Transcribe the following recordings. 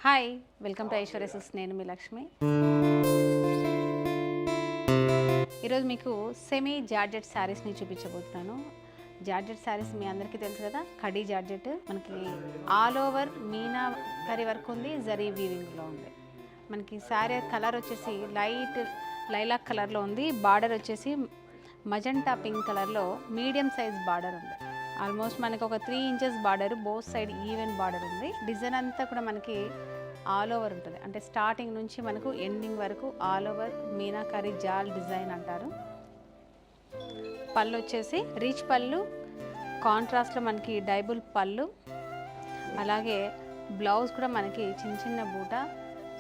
Hi welcome to Aishwarya silks. నేను మీ లక్ష్మి. ఈరోజు మీకు సెమీ జార్జెట్ శారీస్ని చూపించబోతున్నాను. జార్జెట్ శారీస్ మీ అందరికీ తెలుసు కదా, కడీ జార్జెట్. మనకి all over Meena curry work ఉంది, జరీ వీవింగ్లో ఉంది. మనకి శారీ కలర్ వచ్చేసి లైట్ లైలాక్ కలర్లో ఉంది. బార్డర్ వచ్చేసి మజంటా పింక్ కలర్లో మీడియం సైజ్ బార్డర్ ఉంది. ఆల్మోస్ట్ మనకి ఒక 3 inches border, both side even border ఉంది. డిజైన్ అంతా కూడా మనకి ఆల్ ఓవర్ ఉంటుంది, అంటే స్టార్టింగ్ నుంచి మనకు ఎండింగ్ వరకు ఆల్ ఓవర్ మీనాకరీ జాల్ డిజైన్ అంటారు. పళ్ళు వచ్చేసి రిచ్ పళ్ళు, కాంట్రాస్ట్లో మనకి డైబుల్ పళ్ళు, అలాగే బ్లౌజ్ కూడా మనకి చిన్న చిన్న బూట,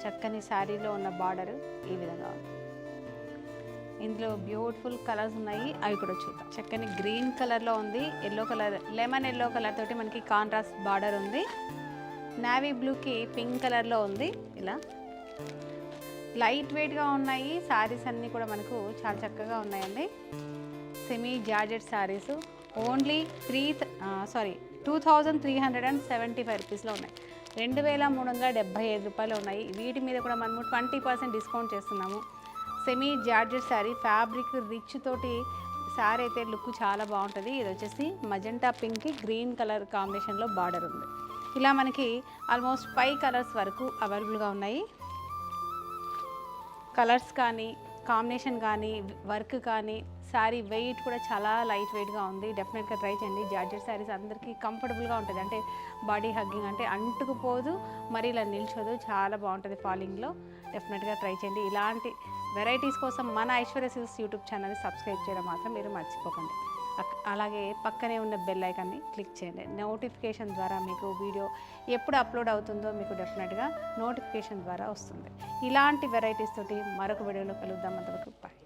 చక్కని శారీలో ఉన్న బార్డర్ ఈ విధంగా ఉంది. ఇందులో బ్యూటిఫుల్ కలర్స్ ఉన్నాయి, అవి కూడా చూద్దాం. చక్కని గ్రీన్ కలర్లో ఉంది, yellow colour, lemon yellow colour తోటి మనకి కాంట్రాస్ట్ బార్డర్ ఉంది. నావీ బ్లూకి పింక్ కలర్లో ఉంది. ఇలా లైట్ వెయిట్గా ఉన్నాయి శారీస్ అన్నీ కూడా మనకు చాలా చక్కగా ఉన్నాయండి. సెమీ జార్జెట్ శారీస్ ఓన్లీ 2375 రూపీస్లో ఉన్నాయి. 2375 రూపాయలు ఉన్నాయి. వీటి మీద కూడా మనము 20% డిస్కౌంట్ చేస్తున్నాము. Semi georgette sari, fabric rich తోటి శారీ అయితే లుక్ చాలా బాగుంటుంది. ఇది వచ్చేసి మజంటా పింక్కి గ్రీన్ కలర్ కాంబినేషన్లో బార్డర్ ఉంది. ఇలా మనకి ఆల్మోస్ట్ 5 కలర్స్ వరకు అవైలబుల్గా ఉన్నాయి. కలర్స్ కానీ, కాంబినేషన్ కానీ, వర్క్ కానీ, శారీ వెయిట్ కూడా చాలా లైట్ వెయిట్గా ఉంది. డెఫినెట్గా ట్రై చేయండి. జార్జెట్ శారీస్ అందరికీ కంఫర్టబుల్గా ఉంటుంది, అంటే బాడీ హగ్గింగ్, అంటే అంటుకుపోదు, మరి ఇలా నిల్చోదు, చాలా బాగుంటుంది ఫాలింగ్లో. డెఫినెట్గా ట్రై చేయండి. ఇలాంటి వెరైటీస్ కోసం మన ఐశ్వర్య సిల్క్స్ యూట్యూబ్ ఛానల్ని సబ్స్క్రైబ్ చేయడం మాత్రం మీరు మర్చిపోకండి. అలాగే పక్కనే ఉన్న బెల్ ఐకాన్ని క్లిక్ చేయండి. నోటిఫికేషన్ ద్వారా మీకు వీడియో ఎప్పుడు అప్లోడ్ అవుతుందో మీకు డెఫినెట్గా నోటిఫికేషన్ ద్వారా వస్తుంది. ఇలాంటి వెరైటీస్ తోటి మరొక వీడియోలో కలుద్దాం. అంతవరకు బాయ్.